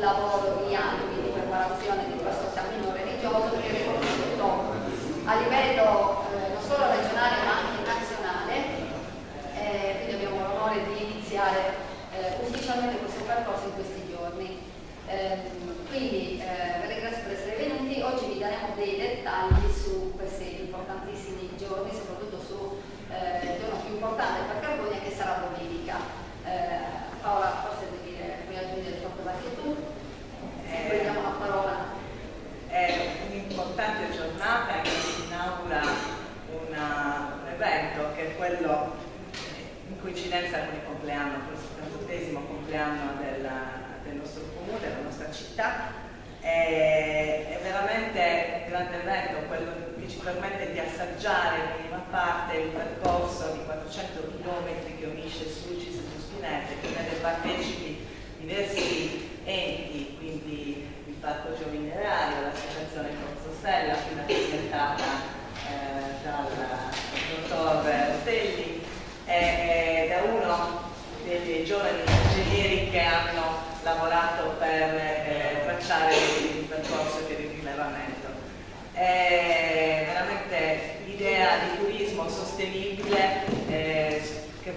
lavoro di anni di preparazione di questo cammino religioso che è riconosciuto a livello non solo regionale ma anche nazionale, quindi abbiamo l'onore di iniziare ufficialmente questo percorso in questi giorni. Quindi vi ringrazio per essere venuti. Oggi vi daremo dei dettagli su questi importantissimi giorni, soprattutto su il giorno più importante per Carbonia, che sarà domenica. Paola, forse devi aggiungere qualcosa tu, e poi diamo la parola. È un'importante giornata che si inaugura un evento che è quello in coincidenza con il compleanno, con il 78esimo compleanno del nostro comune, della nostra città. È veramente un grande evento, quello che ci permette di assaggiare in minima parte il percorso di 400 km che unisce Sulcis e Tuspinese, che vede partecipi diversi enti, quindi il Parco Giovinerario, l'associazione Corso Stella, appena presentata dal dottor Rotelli, da uno dei giovani ingegneri che hanno lavorato per tracciare il percorso di rilevamento. È veramente l'idea di turismo sostenibile che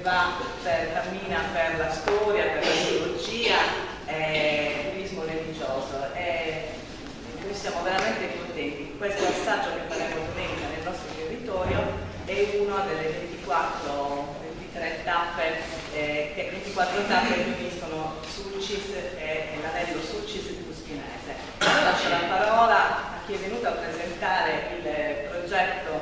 cammina per la storia, per l'archeologia, turismo religioso. Noi siamo veramente contenti. Questo assaggio che faremo domenica nel nostro territorio è una delle 23 tappe che 24 tappe che uniscono Sulcis e l'anello Sulcis e Tuspinese. Lascio la parola a chi è venuto a presentare il progetto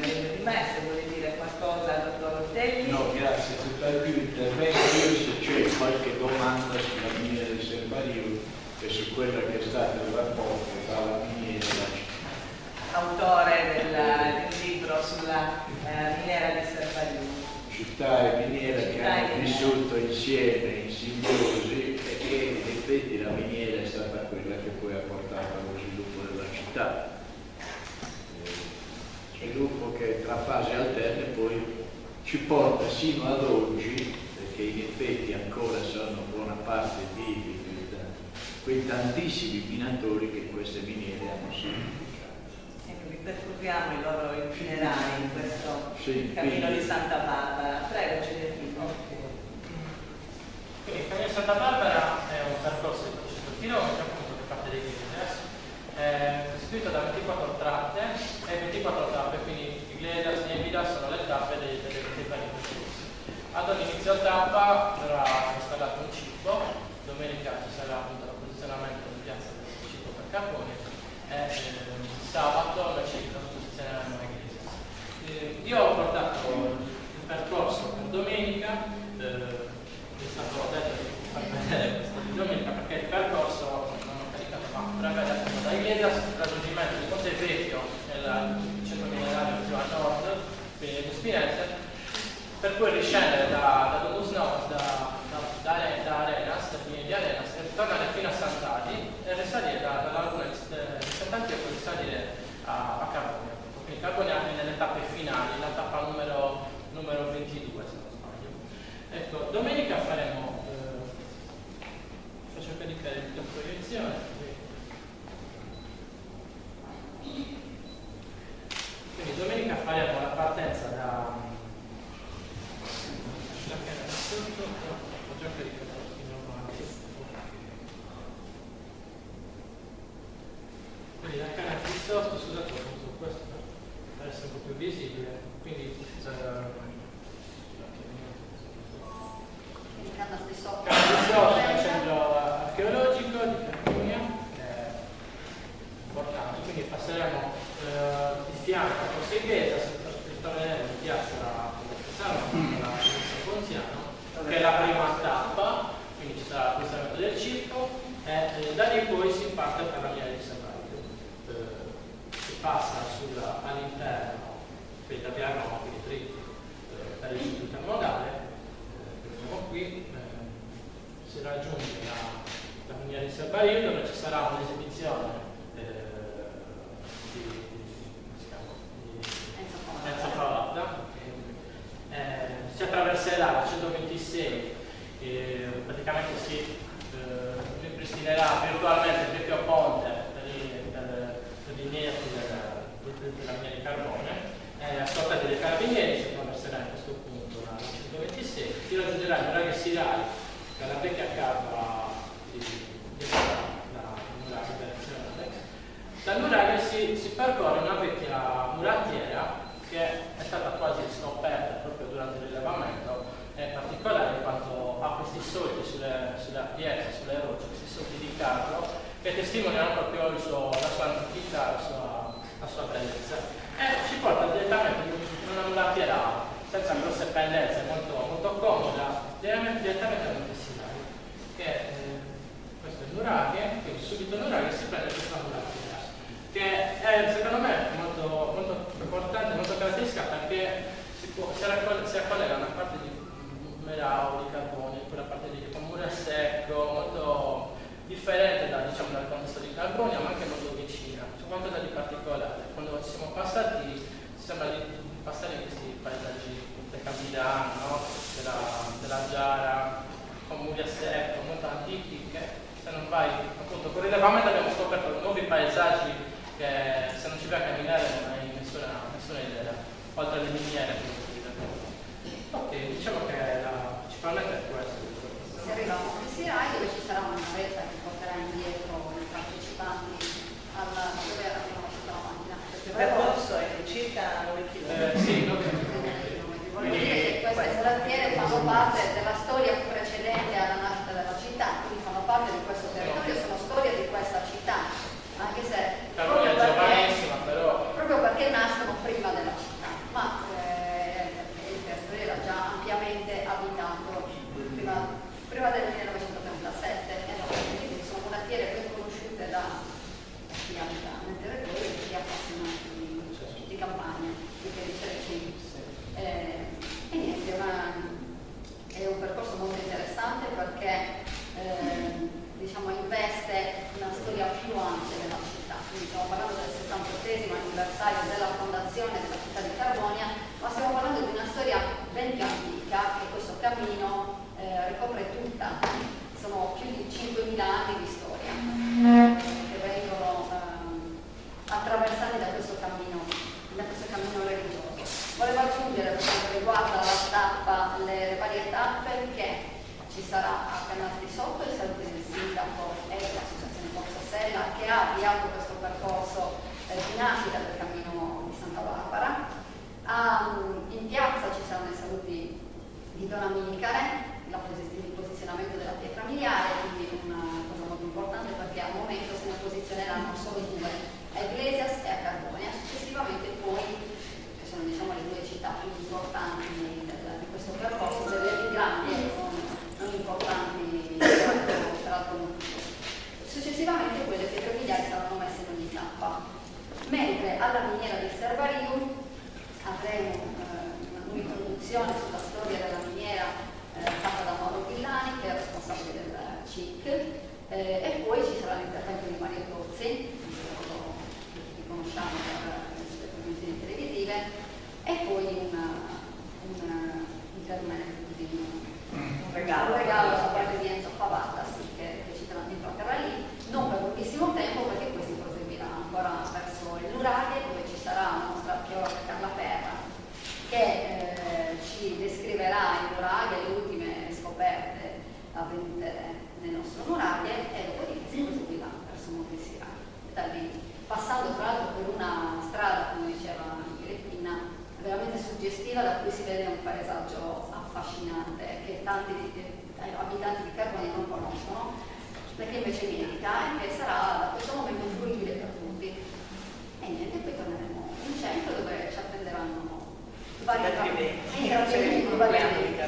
di me, se vuole dire qualcosa al dottor Rotelli. No, grazie, tutt'al più intervengo io se c'è qualche domanda sulla miniera di Servario e su quella che è stato il rapporto tra la miniera e la città. Autore del libro sulla miniera di Servario. Città e miniera che hanno vissuto insieme in simbiosi e che in effetti la miniera è stata quella che poi ha portato allo sviluppo della città. Sviluppo che tra fasi alterne poi ci porta sino ad oggi, perché in effetti ancora sono buona parte vivi quei tantissimi minatori che queste miniere hanno sempre. Percorriamo i loro itinerari in questo cammino di Santa Barbara. Prego, Giuliano. Quindi il cammino di Santa Barbara è un percorso di 400 km appunto che parte dai Iglesias, è costituito da 24 tratte e 24 tappe, quindi Iglesias e Nevida sono le tappe dei vari percorsi. Ad ogni inizio tappa verrà installato un cippo, domenica ci sarà appunto il posizionamento in piazza del cippo per Carbonia. Sabato invece la posizioneremo a Iglesias. Io ho portato il percorso per domenica, è stato detto di far vedere questo di domenica perché il percorso non ho caricato, ma prevede da Iglesias il raggiungimento di Monte Vecchio, nel centro minerario più a nord, quindi di Spinese, per poi riscendere da Domus Novas, da Arenas, dal Pini di Arenas, e tornare fino a Sant'Adi e risalire dalla laguna di Sant'Adi e poi risalire a Carbonia. Quindi Carbonia è nelle tappe finali, la tappa numero 22 se non sbaglio. Ecco, domenica faremo, faccio caricare la proiezione. Quindi domenica faremo la partenza da quindi la canna Cristo, scusate, ho fatto questo per essere un po' più visibile, quindi Canna Cristo è un centro archeologico di Carbonia, importante, quindi passeremo di fianco a Corso Iglesias, torneremo in piazza la Ponziano, che è la prima tappa, quindi ci sarà il posizionamento del cippo e da lì poi si parte per la miniera di Servario, si passa all'interno, quindi da via Roma, quindi dritto per il circuito intermodale, vediamo qui, si raggiunge la miniera di Servario dove ci sarà un'esibizione di Enzo Falotta. Si attraverserà la 126, praticamente si creerà virtualmente il vecchio ponte per i nieti della mia di carbone. Ascoltate dei carabinieri, si attraverserà in questo punto la 126, si raggiungerà il nuraghe Sirai, che è la vecchia cava la nuraghe tradizionale. Dal nuraghe si percorre una vecchia murattiera che è stata quasi scoperta proprio durante il rilevamento. È particolare in quanto ha questi solchi sulla pietra, sulle rocce, questi solchi di carro che testimoniano proprio la sua antichità, la sua bellezza, e ci porta direttamente in una murattiera senza grosse pendenze, molto, molto comoda, direttamente a Monte Sinai, che questo è il nuraghe, quindi subito il nuraghe si prende questa murattiera, che è secondo me molto, molto importante, molto caratteristica, perché si accollega una parte di merao, di carbone, quella parte di muro secco, molto differente dal contesto di Carbonia, ma anche molto vicina. C'è qualcosa di particolare. Quando ci siamo passati, sembra di passare in questi paesaggi del Campidano, no? della Giara, con muri a secco, molto antichi, che se non vai, appunto, con il rilevamento abbiamo scoperto nuovi paesaggi che se non ci vai a camminare non hai nessuna idea, oltre alle miniere. Ok, diciamo che principalmente è questo. Si arriva a Monte Sinai, dove ci sarà una navetta che porterà indietro i partecipanti dove abbiamo lasciato la macchina. Il percorso è di circa 9 km. Sì, voglio dire che queste murattiere fanno parte della storia precedente alla nascita della città, quindi fanno parte di questo territorio, sono storia di questa città, anche se Carbonia è giovanissima, però proprio perché nascono prima della città, ma il territorio era già ampiamente abitato prima del 1937, quindi sono murattiere ben conosciute da chi abita nel territorio e chi è appassionato di campagna, di che ricerchi. E niente, è un percorso molto interessante perché investe una storia più ampia della città, quindi stiamo parlando del 78esimo anniversario della fondazione della città di Carbonia, ma stiamo parlando di una storia ben più antica che questo cammino ricopre tutta. Sono più di 5.000 anni di storia che vengono attraversati da questo cammino religioso. Volevo aggiungere per quanto riguarda la tappa, le varie tappe, che ci sarà a Canale di Sotto il saluto del sindaco e l'associazione Pozzo Sella, che ha avviato questo percorso di nascita del cammino di Santa Barbara. In piazza ci saranno i saluti di Donna Minicare, il posizionamento della pietra miliare, quindi una cosa molto importante perché al momento se ne posizioneranno solo due, a Iglesias e a Carbonia. Successivamente poi, che sono le due città più importanti di questo percorso, delle più grandi e non importanti per altro motivo. Successivamente poi le pietre miliari saranno messe in ogni tappa, mentre alla miniera di Servarium avremo un'introduzione sulla storia della miniera fatta da Mauro Villani, che è responsabile del CIC, e poi ci sarà l'intervento di Mario Tozzi, che tutti conosciamo per le sue trasmissioni televisive, e poi un regalo da parte di Enzo Pavatta, che ci tratterrà lì, non per lunghissimo tempo, perché poi si proseguirà ancora verso il nuraghe, dove ci sarà la nostra archeologa Carla Perra, che ci descriverà il nuraghe, le ultime scoperte avvenute nel nostro nuraghe, e dopodiché si proseguirà verso Monte Sinai. Da lì, passando tra l'altro per una strada, come diceva Filippina, veramente suggestiva, da cui si vede un paesaggio affascinante che tanti abitanti di Carbonia non conoscono, perché invece merita, e che sarà da questo momento fruibile per tutti. E niente, poi torneremo in centro dove ci attenderanno vari eventi.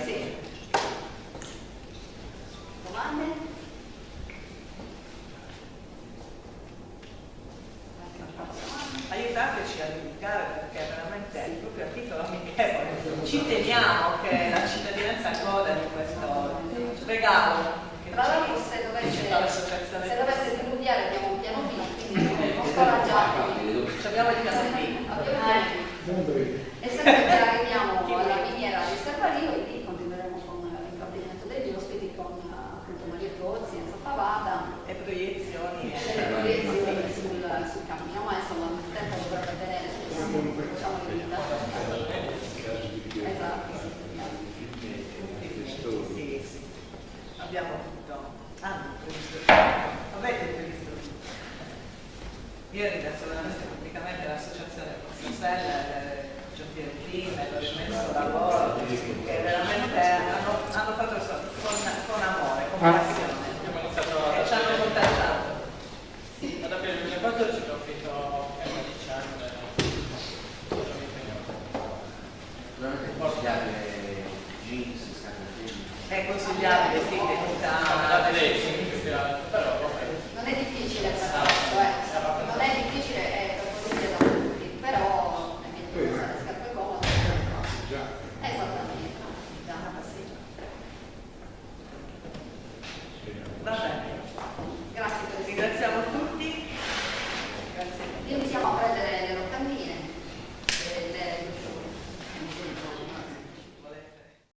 Sì. Domande? Aiutateci a divulgare, perché veramente il proprio articolo amichevole. Ci teniamo che la cittadinanza goda di questo regalo. Tra l'altro, se dovesse diluviare abbiamo un piano B, quindi non scoraggiatevi. Abbiamo il piano B. E sempre che arriviamo alla miniera di Servario, e lì continueremo con il intrattenimento degli ospiti con appunto Mario Tozzi, Enzo Pavada e avete previsto. Io ringrazio veramente pubblicamente l'associazione Corsosella, Giampiero Team, e il suo lavoro, che veramente hanno fatto con amore, con passione, e ci hanno contagiato. Sì, ma da per il 2014 ho finito a dicembre. Consigliabile jeans, scarpe. È consigliabile, sì, che